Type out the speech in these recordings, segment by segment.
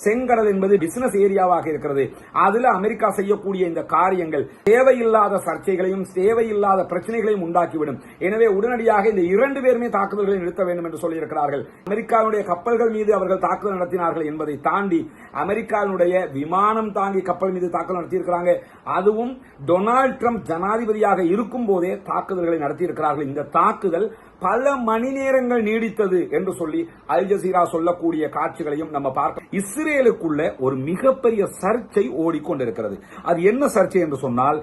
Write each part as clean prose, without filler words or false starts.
செங்கடல் என்பது பிசினஸ் ஏரியாவாக இருக்கிறது. அதுல அமெரிக்கா செய்யக்கூடிய இந்த காரியங்கள் தேவையில்லாத சர்ச்சைகளையும் தேவையில்லாத பிரச்சனைகளையும் உண்டாக்கிவிடும். எனவே உடனடியாக இந்த 2 பேருமே தாக்குதல்களை நிறுத்த வேண்டும் என்று சொல்லியிருக்கிறார்கள். அமெரிக்காவுடைய கப்பல்கள் மீது அவர்கள் தாக்குதல் நடத்தினார்கள் என்பதை தாண்டி அமெரிக்காவுடைய விமானம் தாங்கி கப்பல் மீது தாக்குதல் நடத்தியிருக்கிறாங்க. அதுவும் டொனால்டு டிரம்ப் ஜனாதிபதியாக இருக்கும் போதே தாக்குதல்களை நடத்தியிருக்கிறார்கள். இந்த தாக்குதல் பல மணி நேரங்கள் நீடித்தது என்று சொல்லி அல் ஜசீரா சொல்லக்கூடிய காட்சிகளையும் நம்ம பார்க்க. இஸ்ரேலுக்குள்ள ஒரு மிகப்பெரிய சர்ச்சை ஓடிக்கொண்டிருக்கிறது. அது என்ன சர்ச்சை என்று சொன்னால்,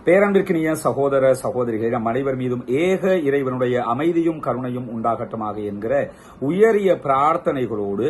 பேரன்பிற்கினிய சகோதர சகோதரிகள், நம் அனைவர் மீதும் ஏக இறைவனுடைய அமைதியும் கருணையும் உண்டாகட்டுமாக என்கிற உயரிய பிரார்த்தனைகளோடு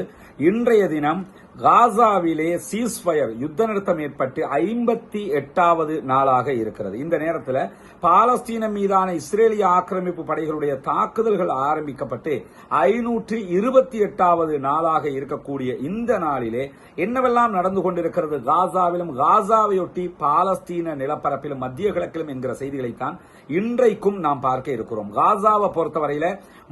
இன்றைய தினம் காசாவிலே சீஸ்ஃபயர் யுத்த நிறுத்தம் ஏற்பட்டு 58வது நாளாக இருக்கிறது. இந்த நேரத்தில் பாலஸ்தீனம் மீதான இஸ்ரேலிய ஆக்கிரமிப்பு படைகளுடைய தாக்குதல்கள் ஆரம்பிக்கப்பட்டு 528வது நாளாக இருக்கக்கூடிய இந்த நாளிலே என்னவெல்லாம் நடந்து கொண்டிருக்கிறது காசாவிலும், காசாவையொட்டி பாலஸ்தீன நிலப்பரப்பிலும், மத்திய கிழக்கிலும் என்கிற செய்திகளைத்தான் இன்றைக்கும் நாம் பார்க்க இருக்கிறோம். காசாவை பொறுத்தவரையில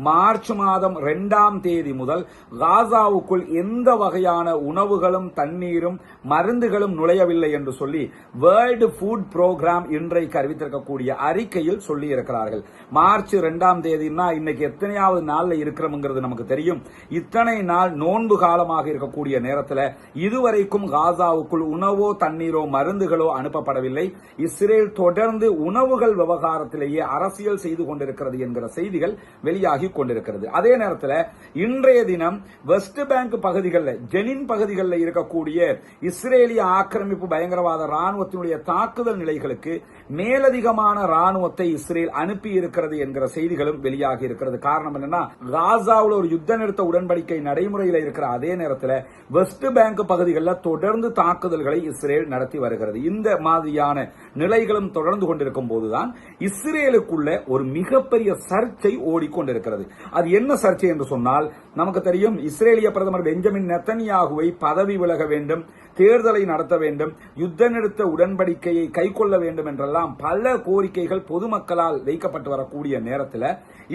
மார்ச் மாதம் 2ஆம் தேதி முதல் காசாவுக்குள் எந்த வகையான உணவுகளும் தண்ணீரும் மருந்துகளும் நுழையவில்லை என்று சொல்லி வேர்ல்டு ஃபுட் புரோகிராம் இன்றைக்கு அறிவித்திருக்கக்கூடிய அறிக்கையில் சொல்லி இருக்கிறார்கள். மார்ச் 2ஆம் தேதினா இன்னைக்கு எத்தனையாவது நாள்ல இருக்கிறோம்ங்கிறது நமக்கு தெரியும். இத்தனை நாள் நோன்பு காலமாக இருக்கக்கூடிய நேரத்தில் இதுவரைக்கும் காசாவுக்குள் உணவோ தண்ணீரோ மருந்துகளோ அனுப்பப்படவில்லை. இஸ்ரேல் தொடர்ந்து உணவுகள் விவகாரத்திலேயே அரசியல் செய்து கொண்டிருக்கிறது என்கிற செய்திகள் வெளியாகி கொண்டிருக்கிறது. அதே நேரத்தில் இன்றைய தினம் வெஸ்ட் பேங்க் பகுதிகளில், ஜெனின் பகுதிகளில் இருக்கக்கூடிய இஸ்ரேலிய ஆக்கிரமிப்பு பயங்கரவாத ராணுவத்தினுடைய தாக்குதல் நிலைகளுக்கு மேலதிகமான ராணுவத்தை இஸ்ரேல் அனுப்பி இருக்கிறது என்கிற செய்திகளும் வெளியாகி இருக்கிறது. காரணம் என்னன்னா, காசாவில் ஒரு யுத்த நிறுத்த உடன்படிக்கை நடைமுறையில் இருக்கிற அதே நேரத்தில் வெஸ்ட் பேங்க் பகுதிகளில் தொடர்ந்து தாக்குதல்களை இஸ்ரேல் நடத்தி வருகிறது. இந்த மாதிரியான நிலைகளும் தொடர்ந்து கொண்டிருக்கும் போதுதான் இஸ்ரேலுக்குள்ள ஒரு மிகப்பெரிய சர்ச்சை ஓடிக்கொண்டிருக்கிறது. அது என்ன சர்ச்சை என்று சொன்னால், நமக்கு தெரியும் இஸ்ரேலிய பிரதமர் பெஞ்சமின் நெத்தன்யாகுவை பதவி விலக வேண்டும், தேர்தலை நடத்த வேண்டும், யுத்த நிறுத்த உடன்படிக்கையை கைக்கொள்ள வேண்டும் என்றெல்லாம் பல கோரிக்கைகள் பொதுமக்களால் வைக்கப்பட்டு வரக்கூடிய நேரத்தில்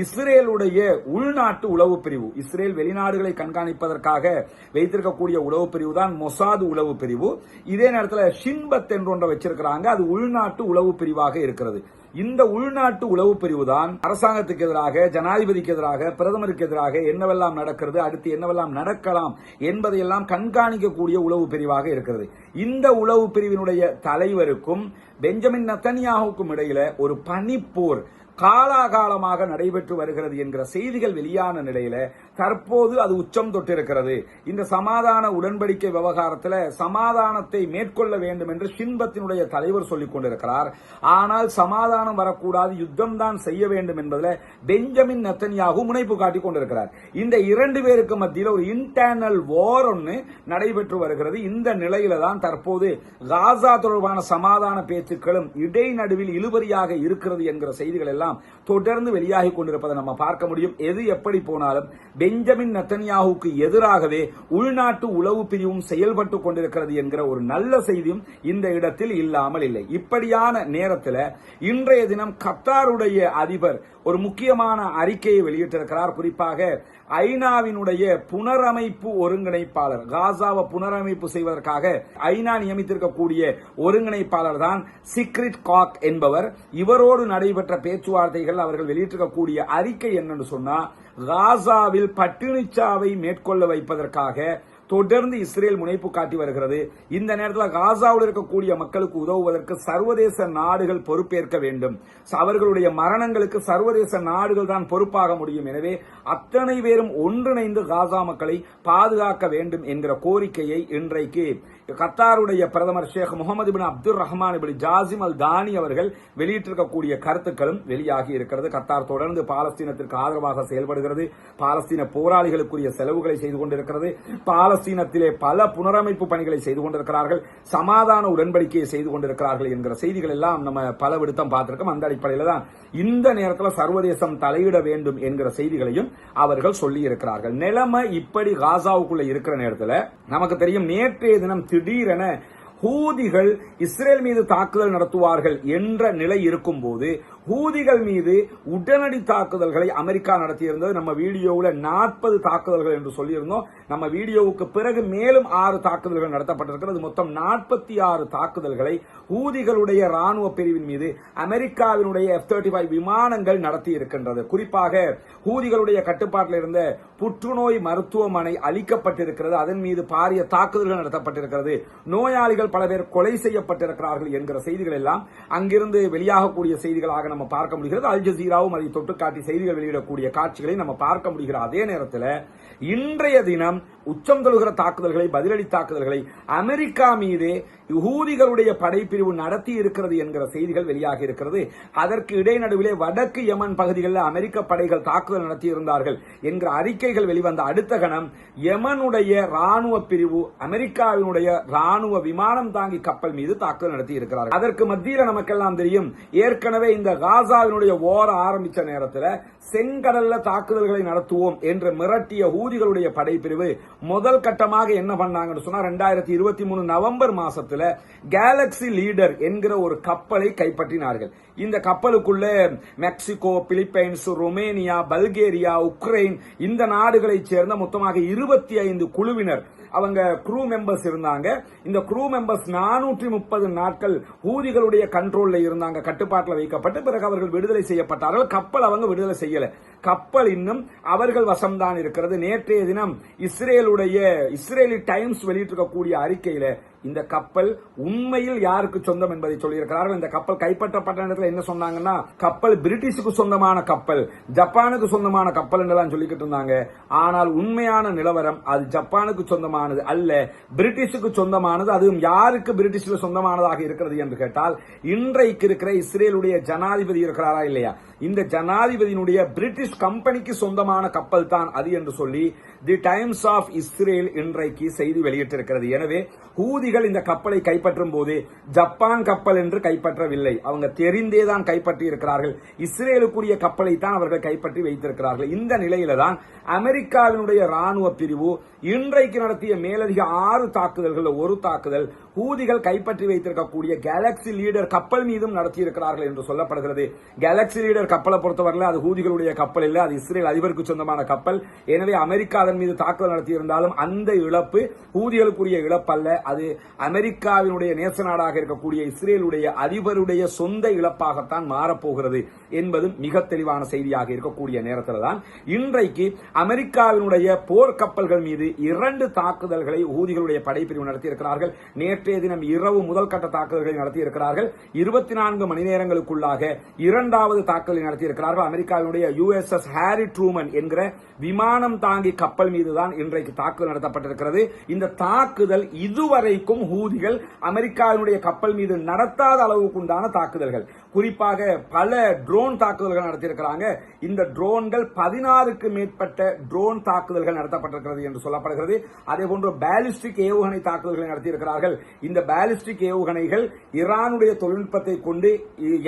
இஸ்ரேலுடைய உள்நாட்டு உளவு பிரிவு, இஸ்ரேல் வெளிநாடுகளை கண்காணிப்பதற்காக வைத்திருக்கக்கூடிய உளவு பிரிவு தான் மொசாது உளவு பிரிவு. இதே நேரத்தில் ஷின்பத் என்று ஒன்றை வச்சிருக்கிறாங்க. அது உள்நாட்டு உளவு பிரிவாக இருக்கிறது. இந்த உள்நாட்டு உளவு பிரிவு தான் அரசாங்கத்துக்கு எதிராக, ஜனாதிபதிக்கு எதிராக, பிரதமருக்கு எதிராக என்னவெல்லாம் நடக்கிறது, அடுத்து என்னவெல்லாம் நடக்கலாம் என்பதையெல்லாம் கண்காணிக்கக்கூடிய உளவு பிரிவாக இருக்கிறது. இந்த உளவு பிரிவினுடைய தலைவருக்கும் பெஞ்சமின் நெத்தன்யாகுவுக்கும் இடையில ஒரு பனிப்போர் காலாகாலமாக நடைபெற்று வருகிறது என்கிற செய்திகள் வெளியான நிலையில தற்போது அது உச்சம் தொட்டிருக்கிறது. இந்த சமாதான உடன்படிக்கை விவகாரத்தில் சமாதானத்தை மேற்கொள்ள வேண்டும் என்று ஷின்பத்தினுடைய தலைவர் சொல்லிக் கொண்டிருக்கிறார். ஆனால் சமாதானம் வரக்கூடாது, யுத்தம் தான் செய்ய வேண்டும் என்பதில் பெஞ்சமின் நெத்தன்யாகு முனைப்பு காட்டிக் கொண்டிருக்கிறார். இந்த 2 பேருக்கு மத்தியில் ஒரு இன்டர்னல் வார் ஒன்று நடைபெற்று வருகிறது. இந்த நிலையில தான் தற்போது காசா தொடர்பான சமாதான பேச்சுக்களும் இடைநடுவில் இழுபறியாக இருக்கிறது என்கிற செய்திகள் எல்லாம் தொடர்ந்து வெளியாகி கொண்டிருப்பதை நம்ம பார்க்க முடியும். எது எப்படி போனாலும் பெஞ்சமின் நெத்தன்யாகுவுக்கு எதிராகவே உள்நாட்டு உளவு பிரிவும் செயல்பட்டுக் கொண்டிருக்கிறது என்கிற ஒரு நல்ல செய்தியும் இந்த இடத்தில் இல்லாமல் இல்லை. இப்படியான நேரத்தில் இன்றைய தினம் கத்தாருடைய அதிபர் ஒரு முக்கியமான அறிக்கையை வெளியிட்டிருக்கிறார். குறிப்பாக ஐநாவினுடைய புனரமைப்பு ஒருங்கிணைப்பாளர், காசாவை புனரமைப்பு செய்வதற்காக ஐநா நியமித்திருக்கக்கூடிய ஒருங்கிணைப்பாளர் தான் சிக்ரிட் காக் என்பவர். இவரோடு நடைபெற்ற பேச்சுவார்த்தைகள், அவர்கள் வெளியிட்டிருக்கக்கூடிய அறிக்கை என்னன்னு சொன்னா, காசாவில் பட்டினிச்சாவை மேற்கொள்ள வைப்பதற்காக தொடர்ந்து இஸ்ரேல் முனைப்பு காட்டி வருகிறது. இந்த நேரத்தில் காசாவில் இருக்கக்கூடிய மக்களுக்கு உதவுவதற்கு சர்வதேச நாடுகள் பொறுப்பேற்க வேண்டும். அவர்களுடைய மரணங்களுக்கு சர்வதேச நாடுகள் தான் பொறுப்பாக முடியும். எனவே அத்தனை பேரும் ஒன்றிணைந்து காசா மக்களை பாதுகாக்க வேண்டும் என்கிற கோரிக்கையை இன்றைக்கு கத்தாருடைய பிரதமர் Sheikh Mohammed bin Abdul Rahman bin Jassim Al Thani அவர்கள் வெளியிட்டிருக்கக்கூடிய கருத்துக்களும் வெளியாகி இருக்கிறது. கத்தார் தொடர்ந்து பாலஸ்தீனத்திற்கு ஆதரவாக செயல்படுகிறது. பாலஸ்தீன போராளிகளுக்குரிய செலவுகளை செய்து கொண்டிருக்கிறது. பாலஸ்தீனத்திலே பல புனரமைப்பு பணிகளை செய்து கொண்டிருக்கிறார்கள். சமாதான உடன்படிக்கையை செய்து கொண்டிருக்கிறார்கள் என்கிற செய்திகள் எல்லாம் நம்ம பல விடுத்தம் பார்த்திருக்கோம். அந்த அடிப்படையில் தான் இந்த நேரத்தில் சர்வதேசம் தலையிட வேண்டும் என்கிற செய்திகளையும் அவர்கள் சொல்லி இருக்கிறார்கள். நிலைமை இப்படி காசாவுக்குள்ள இருக்கிற நேரத்தில் நமக்கு தெரியும், நேற்றைய தினம் திடீரென ஹூதிகள் இஸ்ரேல் மீது தாக்குதல் நடத்துவார்கள் என்ற நிலை இருக்கும் போது ஹூதிகள் மீது உடனடி தாக்குதல்களை அமெரிக்கா நடத்தியிருந்தது. நம்ம வீடியோவில் 40 தாக்குதல்கள் என்று சொல்லியிருந்தோம். நம்ம வீடியோவுக்கு பிறகு மேலும் 6 தாக்குதல்கள் நடத்தப்பட்டிருக்கிறது. மொத்தம் 46 தாக்குதல்களை ஹூதிகளுடைய ராணுவ பிரிவின் மீது அமெரிக்காவினுடைய F-35 விமானங்கள் நடத்தி இருக்கின்றது. குறிப்பாக ஹூதிகளுடைய கட்டுப்பாட்டில் இருந்த புற்றுநோய் மருத்துவமனை அளிக்கப்பட்டிருக்கிறது. அதன் மீது பாரிய தாக்குதல்கள் நடத்தப்பட்டிருக்கிறது. நோயாளிகள் பல பேர் கொலை செய்யப்பட்டிருக்கிறார்கள் என்கிற செய்திகள் எல்லாம் அங்கிருந்து வெளியாகக்கூடிய செய்திகளாக நம்ம பார்க்க முடிகிறது. அல் ஜசீராவும் அதை தொட்டுக்காட்டி செய்திகள் வெளியிடக்கூடிய காட்சிகளை நம்ம பார்க்க முடிகிறது. அதே நேரத்தில் இன்றைய தினம் உச்சம் தொழுகிற தாக்குதல்களை, பதிலடி தாக்குதல்களை அமெரிக்கா மீது ஹூதிகளுடைய படைப்பிரிவு நடத்தி இருக்கிறது என்கிற செய்திகள் வெளியாகி இருக்கிறது. அதற்கு இடைநடுவிலே வடக்கு யமன் பகுதிகளில் அமெரிக்க படைகள் தாக்குதல் நடத்தியிருந்தார்கள் என்கிற அறிக்கைகள் வெளிவந்த அடுத்த கணம் யமனுடைய ராணுவ பிரிவு அமெரிக்காவினுடைய ராணுவ விமானம் தாங்கி கப்பல் மீது தாக்குதல் நடத்தி இருக்கிறார்கள். அதற்கு மத்தியில் நமக்கெல்லாம் தெரியும், ஏற்கனவே இந்த காசாவினுடைய ஓர ஆரம்பிச்ச நேரத்தில் செங்கடல்ல தாக்குதல்களை நடத்துவோம் என்று மிரட்டிய ஹூதிகளுடைய படைப்பிரிவு முதல் கட்டமாக என்ன பண்ணாங்கன்னு சொன்னா 2023 நவம்பர் மாசத்துல கேலக்சி லீடர் என்கிற ஒரு கப்பலை கைப்பற்றினார்கள். இந்த கப்பலுக்குள்ள Mexico, Philippines, Romania, Bulgaria, Ukraine இந்த நாடுகளைச் சேர்ந்த மொத்தமாக 25 குழுவினர் அவங்க க்ரூ மெம்பர்ஸ் இருந்தாங்க. இந்த க்ரூ மெம்பர்ஸ் 430 நாட்கள் ஹூதிகளுடைய கண்ட்ரோல்ல இருந்தாங்க, கட்டுப்பாட்டில் வைக்கப்பட்டு பிறகு அவர்கள் விடுதலை செய்யப்பட்டார்கள். கப்பல் அவங்க விடுதலை செய்யல, கப்பல் இன்னும் அவர்கள் வசம்தான் இருக்கிறது. நேற்றைய தினம் இஸ்ரேலி டைம்ஸ் வெளியிட்டிருக்கக்கூடிய அறிக்கையில இந்த கப்பல் உண்மையில் யாருக்கு சொந்தம் என்பதை சொல்லியிருக்கிறார்கள். இந்த கப்பல் கைப்பற்றப்பட்ட நேரத்தில் என்ன சொன்னாங்கன்னா, கப்பல் பிரிட்டிஷுக்கு சொந்தமான கப்பல், ஜப்பானுக்கு சொந்தமான கப்பல் என்றெல்லாம் சொல்லிக்கிட்டு இருந்தாங்க. ஆனால் உண்மையான நிலவரம் அது ஜப்பானுக்கு சொந்தமானது அல்ல, பிரிட்டிஷுக்கு சொந்தமானது. அதுவும் யாருக்கு பிரிட்டிஷுக்கு சொந்தமானதாக இருக்கிறது என்று கேட்டால், இன்றைக்கு இருக்கிற இஸ்ரேலுடைய ஜனாதிபதி இருக்கிறாரா இல்லையா, இந்த ஜனாதிபதியினுடைய பிரிட்டிஷ் கம்பெனிக்கு சொந்தமான கப்பல் தான் அது என்று சொல்லி தி டைம்ஸ் ஆஃப் இஸ்ரேல் இன்றைக்கு செய்தி வெளியிட்டிருக்கிறது. எனவே ஹூதிகள் இந்த கப்பலை கைப்பற்றும் போது ஜப்பான் கப்பல் என்று கைப்பற்றவில்லை, அவங்க தெரிந்தேதான் கைப்பற்றி இருக்கிறார்கள். இஸ்ரேலுக்குரிய கப்பலை தான் அவர்கள் கைப்பற்றி வைத்திருக்கிறார்கள். இந்த நிலையில தான் அமெரிக்காவினுடைய ராணுவ பிரிவு இன்றைக்கு நடத்திய மேலதிக 6 தாக்குதல்கள் ஒரு தாக்குதல் ஹூதிகள் கைப்பற்றி வைத்திருக்கக்கூடிய கேலக்சி லீடர் கப்பல் மீதும் நடத்தியிருக்கிறார்கள் என்று சொல்லப்படுகிறது. கேலக்சி லீடர் கப்பலை பொறுத்தவரை அது ஹூதிகளுடைய கப்பல் இல்லை, அது இஸ்ரேல் அதிபருக்கு சொந்தமான கப்பல். எனவே அமெரிக்கா அதன் மீது தாக்குதல் நடத்தியிருந்தாலும் அந்த இழப்பு ஹூதிகளுக்குரிய இழப்பு அல்ல, அது அமெரிக்காவினுடைய நேச நாடாக இருக்கக்கூடிய இஸ்ரேலுடைய அதிபருடைய சொந்த இழப்பாகத்தான் மாறப்போகிறது என்பது மிக தெளிவான செய்தியாக இருக்கக்கூடிய நேரத்தில் தான் இன்றைக்கு அமெரிக்காவினுடைய போர் கப்பல்கள் மீது 2 தாக்குதல்களை ஹூதிகளுடைய படைப்பிரிவு நடத்தியிருக்கிறார்கள். நேற்றைய தினம் இரவு முதல் கட்ட தாக்குதல்களை நடத்தியிருக்கிறார்கள். 24 மணி நேரங்களுக்குள்ளாக 2வது தாக்குதலை நடத்தியிருக்கிறார்கள். அமெரிக்காவினுடைய USS ஹாரி ட்ரூமன் என்கிற விமானம் தாங்கி கப்பல் மீதுதான் இன்றைக்கு தாக்குதல் நடத்தப்பட்டிருக்கிறது. இந்த தாக்குதல் இதுவரைக்கும் ஹூதிகள் அமெரிக்காவினுடைய கப்பல் மீது நடத்தாத அளவுக்கு உண்டான தாக்குதல்கள். குறிப்பாக பல ட்ரோன் தாக்குதல்கள் நடத்தியிருக்கிறாங்க. இந்த ட்ரோன்கள் 16க்கு மேற்பட்ட ட்ரோன் தாக்குதல்கள் நடத்தப்பட்டிருக்கிறது என்று சொல்லப்படுகிறது. அதே போன்று பாலிஸ்டிக் ஏவுகணை தாக்குதல்களை நடத்தியிருக்கிறார்கள். இந்த பாலிஸ்டிக் ஏவுகணைகள் ஈரானுடைய தொழில்நுட்பத்தை கொண்டு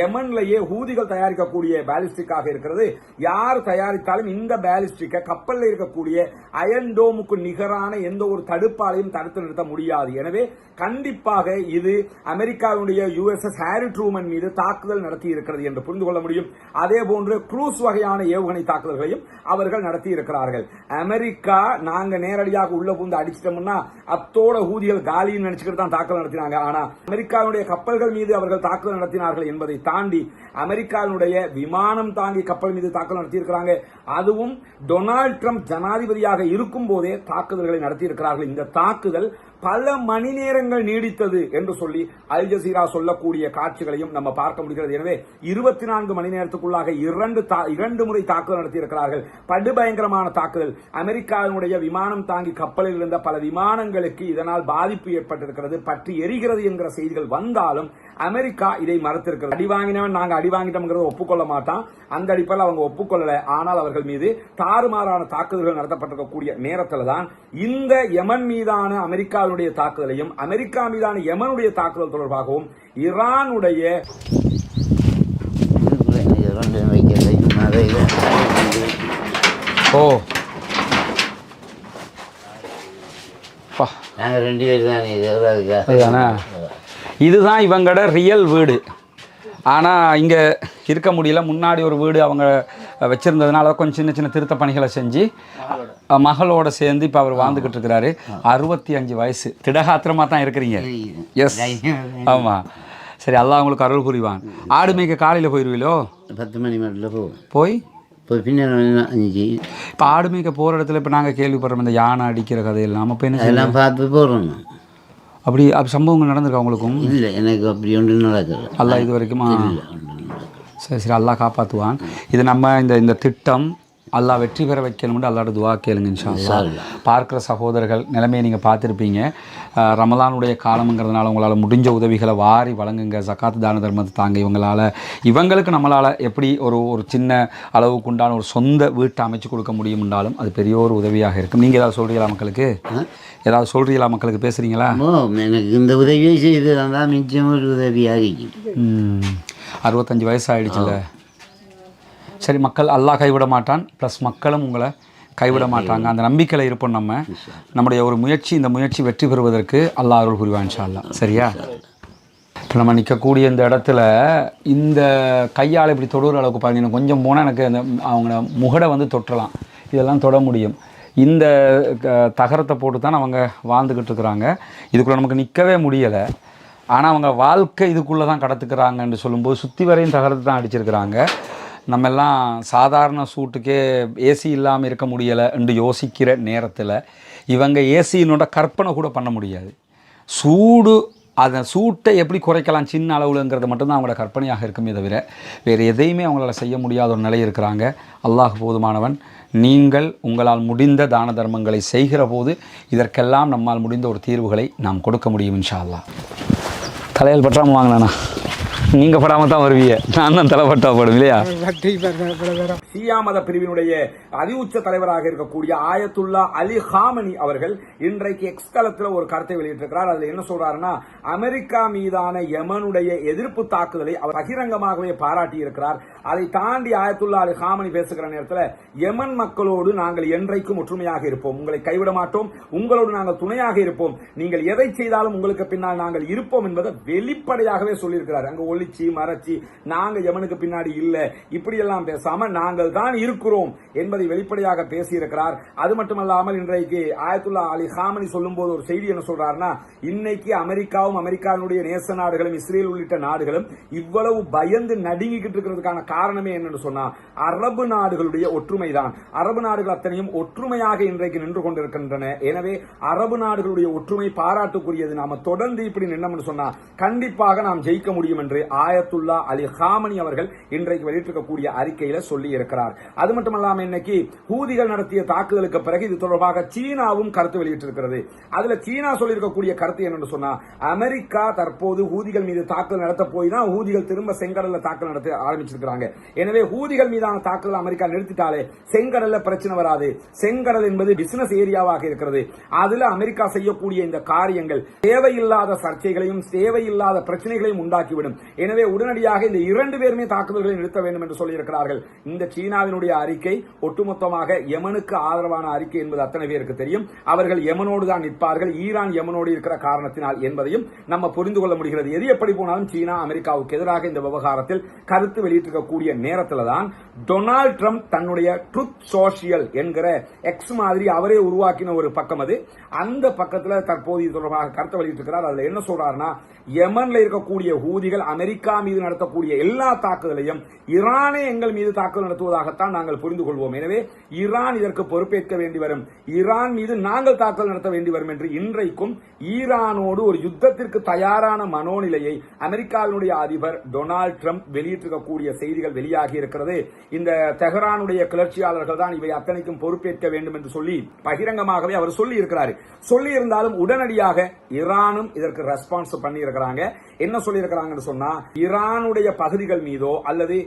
யமன்லேயே ஹூதிகள் தயாரிக்கக்கூடிய பாலிஸ்டிக்காக இருக்கிறது. யார் தயாரித்தாலும் இந்த பாலிஸ்டிக்கை கப்பலில் இருக்கக்கூடிய அயன் டோமுக்கு நிகரான எந்த ஒரு தடுப்பாலையும் தடுத்து நிறுத்த முடியாது. எனவே கண்டிப்பாக இது அமெரிக்காவுடைய USS ஹாரி ட்ரூமன் மீது தாக்குதல் நடத்தி இருக்கிறது என்று புரிந்து கொள்ள முடியும். அதே போன்று குரூஸ் வகையான ஏவுகணை தாக்குதல்களையும் அவர்கள் நடத்தி இருக்கிறார்கள். அமெரிக்கா நாங்க நேரடியாக உள்ள புந்து அடிச்சிட்டோம்னா அத்தோட ஹூதிகள் காலின்னு நினைச்சுக்கிட்டு தான் தாக்குதல் நடத்தினாங்க. ஆனா அமெரிக்காவுடைய கப்பல்கள் மீது அவர்கள் தாக்குதல் நடத்தினார்கள் என்பதை தாண்டி அமெரிக்காவுடைய விமானம் தாங்கி கப்பல் மீது தாக்குதல் நடத்தியிருக்கிறாங்க. அதுவும் டொனால்ட் ட்ரம்ப் ஜனாதிபதியாக இருக்கும் போதே தாக்குதல்களை நடத்தியிருக்கிறார்கள். இந்த தாக்குதல் பல மணி நேரங்கள் நீடித்தது என்று சொல்லி அல் ஜசீரா சொல்லக்கூடிய காட்சிகளையும் நம்ம பார்க்க முடிகிறது. எனவே 24 மணி நேரத்துக்குள்ளாக 2 முறை தாக்குதல் நடத்தியிருக்கிறார்கள். படுபயங்கரமான தாக்குதல். அமெரிக்காவினுடைய விமானம் தாங்கி கப்பலில் இருந்த பல விமானங்களுக்கு இதனால் பாதிப்பு ஏற்பட்டிருக்கிறது, பற்றி எரிகிறது என்கிற செய்திகள் வந்தாலும் அமெரிக்கா இதை மறுத்திருக்கிறது. அடி வாங்கினவன் நாங்க அடி வாங்கிட்டோம் ஒப்புக்கொள்ள மாட்டான், அந்த அடிப்படையில் அவங்க ஒப்புக்கொள்ளல. ஆனால் அவர்கள் மீது தாறுமாறான தாக்குதல்கள் நடத்தப்பட்டிருக்கக்கூடிய நேரத்தில் தான் இந்த யமன் மீதான அமெரிக்காவுடைய தாக்குதலையும் அமெரிக்கா மீதான யமனுடைய தாக்குதல் தொடர்பாகவும் ஈரானுடைய நாங்கள் 2 பேர் தான் இதுதான் இவங்களோட ரியல் வீடு. ஆனால் இங்கே இருக்க முடியல. முன்னாடி ஒரு வீடு அவங்க வச்சுருந்ததுனால கொஞ்சம் சின்ன சின்ன திருத்த பணிகளை செஞ்சு மகளோட சேர்ந்து இப்போ அவர் வாழ்ந்துக்கிட்டு இருக்கிறாரு. 65 வயசு. திடகாத்திரமாக தான் இருக்கிறீங்க. எஸ், ஆமாம். சரி, அல்லாஹ் உங்களுக்கு அருள் புரிவான். ஆடு மேய்க்க காலையில் போயிடுவீங்களோ? 10 மணி மட்டும் போய் பின்னாடி இப்போ ஆடு மேய்க்க போகிற இடத்துல இப்போ நாங்கள் கேள்விப்படுறோம் இந்த யானை அடிக்கிற கதையெல்லாம். நம்ம இப்போ என்ன எல்லாம் பார்த்து போகிறோம். அப்படி சம்பவங்கள் நடந்திருக்கா உங்களுக்கும்? இல்லை, எனக்கு அப்படி ஒன்றும் நடக்கல. அல்லாஹ் இது வரைக்குமா? சரி சரி, அல்லாஹ் காப்பாற்றுவான். இது நம்ம இந்த திட்டம் அல்லாஹ் வெற்றி பெற வைக்கணும்னு அல்லாஹ்ட துவா கேளுங்க இன்ஷா அல்லாஹ். பார்க்குற சகோதரர்கள் நிலைமையை நீங்கள் பார்த்துருப்பீங்க. ரமலானுடைய காலம்ங்கிறதுனால உங்களால் முடிஞ்ச உதவிகளை வாரி வழங்குங்க. ஜக்காத்து தான தர்மத்தை தாங்க. இவங்களுக்கு நம்மளால் எப்படி ஒரு சின்ன அளவுக்கு உண்டான ஒரு சொந்த வீட்டை அமைச்சு கொடுக்க முடியும்னாலும் அது பெரிய ஒரு உதவியாக இருக்கும். நீங்கள் ஏதாவது சொல்கிறீங்களா மக்களுக்கு? ஏதாவது சொல்கிறீங்களா மக்களுக்கு? பேசுகிறீங்களா? எனக்கு இந்த உதவியை செய்து தான் மிச்சம் ஒரு உதவியாக 65 வயசு ஆகிடுச்சுல்ல. சரி, மக்கள் அல்லாஹ் கைவிட மாட்டான், ப்ளஸ் மக்களும் உங்களை கைவிட மாட்டாங்க. அந்த நம்பிக்கையில் இருப்போம். நம்முடைய ஒரு முயற்சி, இந்த முயற்சி வெற்றி பெறுவதற்கு அல்லாஹ் அருள் புரிவான் இன்ஷா அல்லாஹ். சரியா? இப்போ நம்ம நிற்கக்கூடிய இந்த இடத்துல இந்த கையால் இப்படி தொடுற அளவுக்கு பாருங்க. கொஞ்சம் போனால் எனக்கு அந்த அவங்க முகடை தொட்டலாம். இதெல்லாம் தொட முடியும். இந்த தகரத்தை போட்டு தான் அவங்க வாழ்ந்துக்கிட்டு இருக்கிறாங்க. இதுக்குள்ளே நமக்கு நிற்கவே முடியலை. ஆனால் அவங்க வாழ்க்கை இதுக்குள்ளே தான் கடத்துக்கிறாங்கன்னு சொல்லும்போது சுற்றி வரையும் தகரத்தை தான் அடிச்சிருக்கிறாங்க. நம்ம எல்லாம் சாதாரண சூட்டுக்கே ஏசி இல்லாமல் இருக்க முடியலை என்று யோசிக்கிற நேரத்தில் இவங்க ஏசியினோட கற்பனை கூட பண்ண முடியாது. அதை சூட்டை எப்படி குறைக்கலாம் சின்ன அளவுலங்கிறது மட்டும்தான் அவங்களோட கற்பனையாக இருக்குமே தவிர வேறு எதையுமே அவங்களால செய்ய முடியாத ஒரு நிலை இருக்கிறாங்க. அல்லாஹ் போதுமானவன். நீங்கள் உங்களால் முடிந்த தான தர்மங்களை செய்கிற போது இதற்கெல்லாம் நம்மால் முடிந்த ஒரு தீர்வுகளை நாம் கொடுக்க முடியும் இன்ஷா அல்லாஹ். தலையில் பற்றாமல் வாங்கினாண்ணா, நீங்கள் படாமல் தான் வருவீங்க. நான் தான் தலைப்பட்டா படும் இல்லையா? ஷியா மத பிரிவினுடைய அதிஉச்ச தலைவராக இருக்கக்கூடிய ஆயத்துல்லா அலி ஹாமனி அவர்கள் இன்றைக்கு எக்ஸ் தளத்தில் ஒரு கருத்தை வெளியிட்டிருக்கிறார். அதில் என்ன சொல்றாருன்னா, அமெரிக்கா மீதான யமனுடைய எதிர்ப்பு தாக்குதலை அவர் பகிரங்கமாகவே பாராட்டி இருக்கிறார். அதை தாண்டி ஆயத்துல்லா அலி ஹாமனி பேசுகிற நேரத்தில் யமன் மக்களோடு நாங்கள் என்றைக்கும் ஒற்றுமையாக இருப்போம், உங்களை கைவிட மாட்டோம், உங்களோடு நாங்கள் துணையாக இருப்போம், நீங்கள் எதை செய்தாலும் உங்களுக்கு பின்னால் நாங்கள் இருப்போம் என்பதை வெளிப்படையாகவே சொல்லியிருக்கிறார். அங்க ஒளிச்சி மறைச்சி நாங்க யமனுக்கு பின்னாடி இல்ல இப்படி எல்லாம் பேசாம நாங்கள் தான் இருக்கிறோம் என்பதை வெளிப்படையாக பேசியிருக்கிறார். அது மட்டுமல்லாமல் இன்றைக்கு ஆயத்துல்லா அலி ஹாமனி சொல்லும் போது ஒரு செய்தி என்ன சொல்றாருன்னா, இன்னைக்கு அமெரிக்காவும் அமெரிக்காவுடைய நேச நாடுகளும் இஸ்ரேல் உள்ளிட்ட நாடுகளும் இவ்வளவு பயந்து நடுங்கிக்கிட்டு இருக்கிறதுக்கான காரணமே என்னன்னு சொன்னா அரபு நாடுகளுடைய ஒற்றுமை தான். அரபு நாடுகள் அத்தனையும் ஒற்றுமையாக இன்றைக்கு நின்று கொண்டிருக்கின்றன. எனவே அரபு நாடுகளுடைய ஒற்றுமை பாராட்டுக்குரியது. நாம தொடர்ந்து இப்படி நின்னோம்னு சொன்னா கண்டிப்பாக நாம் ஜெயிக்க முடியும் என்று ஆயத்துல்லா அலி ஹாமனி அவர்கள் இன்றைக்கு வெளியிட்டிருக்கக்கூடிய அறிக்கையில சொல்லி இருக்கிறார். அது மட்டுமல்லாம இன்னைக்கு ஹூதிகள் நடத்திய தாக்குதலுக்கு பிறகு இது தொடர்பாக சீனாவும் கருத்து வெளியிட்டிருக்கிறது. அதுல சீனா சொல்லியிருக்கக்கூடிய கருத்து என்னன்னு சொன்னா, அமெரிக்கா தற்போது ஹூதிகள் மீது தாக்குதல் நடத்த போய் தான் ஹூதிகள் திரும்ப செங்கடல்ல தாக்குதல் நடத்த ஆரம்பிச்சிருக்காங்க. எனவே ஹூதிகள் மீதான தாக்குதல் அமெரிக்கா நிறுத்திட்டாலே செங்கடல்ல பிரச்சனை வராது. செங்கடல் என்பது பிசினஸ் ஏரியாவாக இருக்கிறது. அதுல அமெரிக்கா செய்யக்கூடிய இந்த காரியங்கள் தேவையில்லாத சர்ச்சைகளையும் தேவையில்லாத பிரச்சனைகளையும் உண்டாக்கிவிடும். எனவே உடனடியாக இந்த 2 பேருமே தாக்குதல்களை நிறுத்த வேண்டும் என்று சொல்லியிருக்கிறார்கள். இந்த சீனாவினுடைய அறிக்கை ஒட்டுமொத்தமாக யமனுக்கு ஆதரவான அறிக்கை என்பது அத்தனை பேருக்கு தெரியும். அவர்கள் யமனோடு தான் நிற்பார்கள், ஈரான் யமனோடு இருக்கிற காரணத்தினால் என்பதையும் நம்ம புரிந்து கொள்ள முடிகிறது. எது எப்படி போனாலும் சீனா அமெரிக்காவுக்கு எதிராக இந்த விவகாரத்தில் கருத்து வெளியிட்டிருக்கக்கூடிய நேரத்தில் தான் டொனால்ட் ட்ரம்ப் தன்னுடைய ட்ரூத் சோஷியல் என்கிற எக்ஸ் மாதிரி அவரே உருவாக்கின ஒரு பக்கம் அது. அந்த பக்கத்தில் தற்போது இது தொடர்பாக கருத்து வெளியிட்டிருக்கிறார். அதுல என்ன சொல்றாருன்னா, யமன்ல இருக்கக்கூடிய ஹூதிகள் அமெரிக்கா மீது நடத்தக்கூடிய எல்லா தாக்குதலையும் ஈரானே எங்கள் மீது தாக்குதல் நடத்துவதாகத்தான் நாங்கள் புரிந்து கொள்வோம். எனவே ஈரான் இதற்கு பொறுப்பேற்க வேண்டி வரும், ஈரான் மீது நாங்கள் தாக்குதல் நடத்த வேண்டி வரும் என்று இன்றைக்கும் ஈரானோடு ஒரு யுத்தத்திற்கு தயாரான மனோநிலையை அமெரிக்காவினுடைய அதிபர் டொனால்ட் ட்ரம்ப் வெளியிட்டிருக்கக்கூடிய செய்திகள் வெளியாகி இருக்கிறது. இந்த தெஹரானுடைய கிளர்ச்சியாளர்கள் தான் இவை அத்தனைக்கும் பொறுப்பேற்க வேண்டும் என்று சொல்லி பகிரங்கமாகவே அவர் சொல்லி இருக்கிறார். சொல்லி இருந்தாலும் உடனடியாக ஈரானும் இதற்கு ரெஸ்பான்ஸ் பண்ணி இருக்கிறாங்க. என்ன சொல்லி இருக்கிறாங்கன்னு சொன்னா, ஈரானுடைய பகுதிகள் மீதோ அல்லது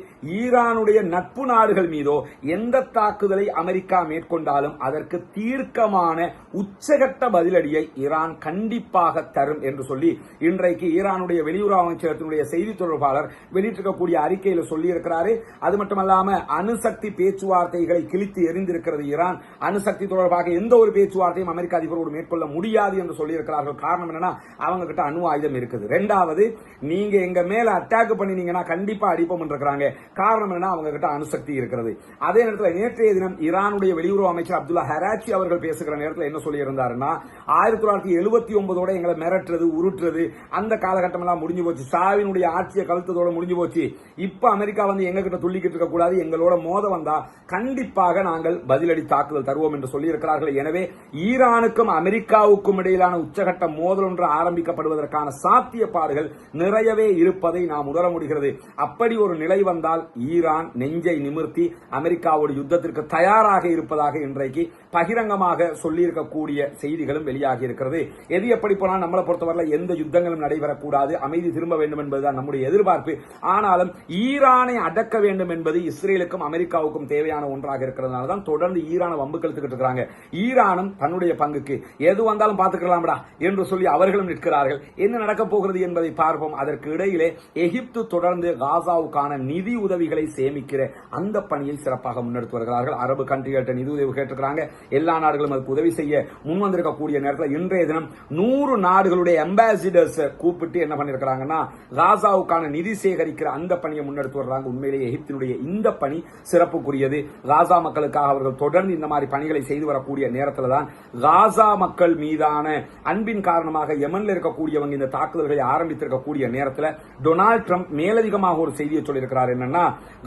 ஈரானுடைய நட்பு நாடுகள் மீதோ எந்த தாக்குதலை அமெரிக்கா மேற்கொண்டாலும் அதற்கு தீர்க்கமான உச்சகட்ட பதிலடியை ஈரான் கண்டிப்பாக தரும் என்று சொல்லி இன்றைக்கு ஈரானுடைய வெளியுறவு அமைச்சகத்தினுடைய செய்தி தொடர்பாளர் வெளியிட்டிருக்கக்கூடிய அறிக்கையில் சொல்லி இருக்கிறாரு. அது மட்டுமல்லாம அணுசக்தி பேச்சுவார்த்தைகளை கிழித்து எறிந்திருக்கிறது ஈரான். அணுசக்தி தொடர்பாக எந்த ஒரு பேச்சுவார்த்தையும் அமெரிக்க அதிபரோடு மேற்கொள்ள முடியாது என்று சொல்லியிருக்கிறார்கள். காரணம் என்னன்னா அவங்க கிட்ட அணு ஆயுதம் இருக்குது. இரண்டாவது, நீங்க எங்க மேல அட்டாக் பண்ணினீங்கன்னா கண்டிப்பா அடிப்போம் இருக்கிறாங்க. காரணம் என்னன்னா அவங்க கிட்ட அணுசக்தி இருக்கிறது. அதே நேரத்தில் நேற்றைய தினம் ஈரானுடைய வெளியுறவு அமைச்சர் அப்துல்லா ஹராச்சி அவர்கள் பேசுகிற நேரத்தில் என்ன சொல்லி இருந்தாருன்னா 1979 எங்களை மிரட்டுறது உருட்டுறது அந்த காலகட்டம் எல்லாம் முடிஞ்சு போச்சு. சாவினுடைய ஆட்சியை கழுத்ததோட முடிஞ்சு போச்சு. இப்ப அமெரிக்கா வந்து எங்க கிட்ட துள்ளிக்கிட்டு இருக்க கூடாது, எங்களோட மோத வந்தா கண்டிப்பாக நாங்கள் பதிலடி தாக்குதல் தருவோம் என்று சொல்லி இருக்கிறார்கள். எனவே ஈரானுக்கும் அமெரிக்காவுக்கும் இடையிலான உச்சகட்ட மோதல் ஒன்று ஆரம்பிக்கப்படுவதற்கான சாத்தியப்பாடுகள் நிறையவே இருப்பதை நாம் உணர முடிகிறது. அப்படி ஒரு நிலை வந்தால் ஈரான் நெஞ்சை நிமிர்த்தி அமெரிக்காவோட யுத்தத்திற்கு தயாராக இருப்பதாக இன்றைக்கு பகிரங்கமாக சொல்லியிருக்கக்கூடிய செய்திகளும் வெளியாகி இருக்கிறது. எது எப்படி போனால் நம்மளை பொறுத்தவரை எந்த யுத்தங்களும் நடைபெறக்கூடாது, அமைதி திரும்ப வேண்டும் என்பதுதான் நம்முடைய எதிர்பார்ப்பு. ஆனாலும் ஈரானை அடக்க வேண்டும் என்பது இஸ்ரேலுக்கும் அமெரிக்காவுக்கும் தேவையான ஒன்றாக இருக்கிறதுனால தான் தொடர்ந்து ஈரானை வம்புக்கெடுத்துக்கிட்டு இருக்காங்க. ஈரானும் தன்னுடைய பங்குக்கு எது வந்தாலும் பார்த்துக்கலாம்டா என்று சொல்லி அவர்களும் நிற்கிறார்கள். என்ன நடக்க போகிறது என்பதை பார்ப்போம். அதற்கு இடையிலே எகிப்து தொடர்ந்து காசாவுக்கான நிதி உதவிகளை சேமிக்கிற அந்த பணியை சிறப்பாக முன்னெடுத்து வருகிறார்கள். அரபு கண்ட்ரிகள்ட்ட நிதி உதவி கேட்டிருக்கிறாங்க. எல்லா நாடுகளும் அதுக்கு உதவி செய்ய முன் வந்திருக்கக்கூடிய நேரத்தில் இன்றைய தினம் 100 நாடுகளுடைய அம்பாசிடர்ஸ் கூப்பிட்டு என்ன பண்ணிருக்காங்கன்னா காசாவுக்கான நிதி சேகரிக்கிற அந்த பணியை முன்னெடுத்து வர்றாங்க. உண்மையிலேயே எகிப்தினுடைய இந்த பணி சிறப்புக்குரியது. காசா மக்களுக்காக அவர்கள் தொடர்ந்து இந்த மாதிரி பணிகளை செய்து வரக்கூடிய நேரத்தில் தான் காசா மக்கள் மீதான அன்பின் காரணமாக யமன்ல இருக்கக்கூடியவங்க இந்த தாக்குதல்களை ஆரம்பித்திருக்கக்கூடிய நேரத்தில் டொனால்ட் ட்ரம்ப் மேலதிகமாக ஒரு செய்தியை சொல்லியிருக்கிறார். என்னன்னா,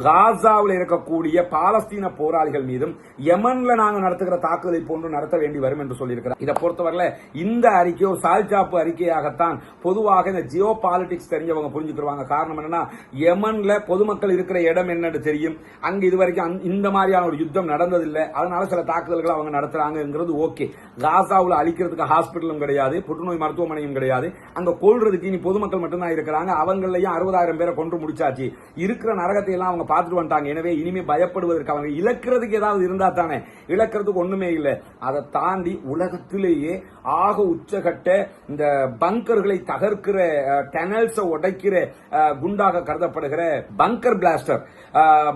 காசாவில் இருக்கக்கூடிய பாலஸ்தீன போராளிகள் மீதும் யமன்ல நாங்கள் நடத்துகிற தாக்குதலை போன்று நடத்த வேண்டி வரும் என்று சொல்லியிருக்கிறார். இதை பொறுத்தவரை இந்த அறிக்கை ஒரு சால்சாப்பு அறிக்கையாகத்தான் பொதுவாக இந்த ஜியோ பாலிடிக்ஸ் தெரிஞ்சவங்க புரிஞ்சுக்கிறாங்க. காரணம் என்னன்னா, யமன்ல பொதுமக்கள் இருக்கிற இடம் என்னன்னு தெரியும். அங்க இதுவரைக்கும் இந்த மாதிரியான ஒரு யுத்தம் நடந்ததில்லை. அதனால சில தாக்குதல்கள் அவங்க நடத்துறாங்கிறது ஓகே. காசாவில் அழிக்கிறதுக்கு ஹாஸ்பிட்டலும் கிடையாது, புற்றுநோய் மருத்துவமனையும் கிடையாது. அங்க கொள்றதுக்கு இனி பொதுமக்கள் மட்டும்தான் இருக்கிறாங்க. அவங்களையும் 60,000 பேரை கொன்று முடிச்சாச்சு. இருக்கிற நரகத்தை எல்லாம் அவங்க பார்த்துட்டு வந்துட்டாங்க. எனவே இனிமே பயப்படுவதற்கு அவங்க இழக்கிறதுக்கு ஏதாவது இருந்தா தானே, இழக்கிறதுக்கு ஒண்ணுமே இல்லை. அதை தாண்டி உலகத்திலேயே ஆக உச்சகட்ட இந்த பங்கர்களை தகர்க்கிற டனல்ஸை உடைக்கிற குண்டாக கருதப்படுகிற பங்கர் பிளாஸ்டர்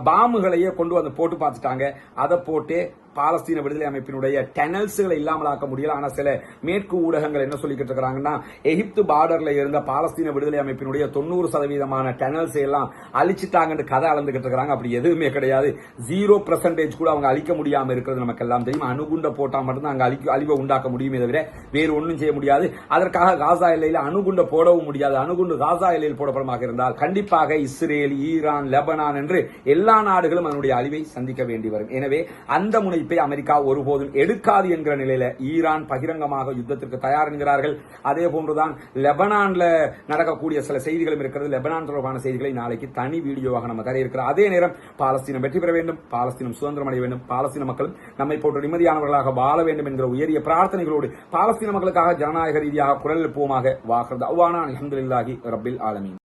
பாம்புகளையே கொண்டு வந்து போட்டு பார்த்துட்டாங்க. அதை போட்டு பாலஸ்தீன விடுதலை அமைப்பினுடைய டனல்ஸ்களை இல்லாமலாக்க முடியல. ஆனா சில மேற்கு ஊடகங்கள் என்ன சொல்லிக்கிட்டு இருக்காங்கன்னா, எகிப்து பார்டர்ல இருந்த பாலஸ்தீன விடுதலை அமைப்பினுடைய 90% டனல்ஸ் எல்லாம் அழிச்சிட்டாங்கன்னு கதை அளந்துகிட்டு இருக்காங்க. அப்படி எதுவுமே கிடையாது. 0% கூட அவங்க அழிக்க முடியாம இருக்கிறது நமக்கு எல்லாம் தெரியும். அணுகுண்ட போட்டா மட்டும்தான் அங்க அழிவை உண்டாக்க முடியுமே தவிர வேறு ஒன்றும் செய்ய முடியாது. அதற்காக காசா எல்லையில் அணுகுண்ட போடவும் முடியாது. அணுகுண்டு காசா எல்லையில் போடப்படமாக இருந்தால் கண்டிப்பாக இஸ்ரேல், ஈரான், லெபனான் என்று எல்லா நாடுகளும் அதனுடைய அழிவை சந்திக்க வேண்டி வரும். எனவே அந்த முனை அமெரிக்கா ஒருபோதும் எடுக்காது என்கிற நிலையில ஈரான் பகிரங்கமாக யுத்தத்திற்கு தயார் என்கிறார்கள். அதே போன்றுதான் லெபனான்ல நடக்கக்கூடிய சில செய்திகளும் இருக்கிறது. லெபனான் தொடர்பான செய்திகளை நாளைக்கு தனி வீடியோவாக நம்ம தர இருக்கிறோம். அதே நேரம் பாலஸ்தீனம் வெற்றி பெற வேண்டும், பாலஸ்தீனம் சுதந்திரம் அடைய வேண்டும், பாலஸ்தீன மக்கள் நம்மை போன்ற நிம்மதியானவர்களாக வாழ வேண்டும் என்கிற உயரிய பிரார்த்தனைகளோடு பாலஸ்தீன மக்களுக்காக ஜனநாயக ரீதியாக குரல் எழுப்புவோமாக. வாஹ்ரத் அவ்வானா அல்ஹம்துலில்லாஹி ரப்பில் ஆலமீன்.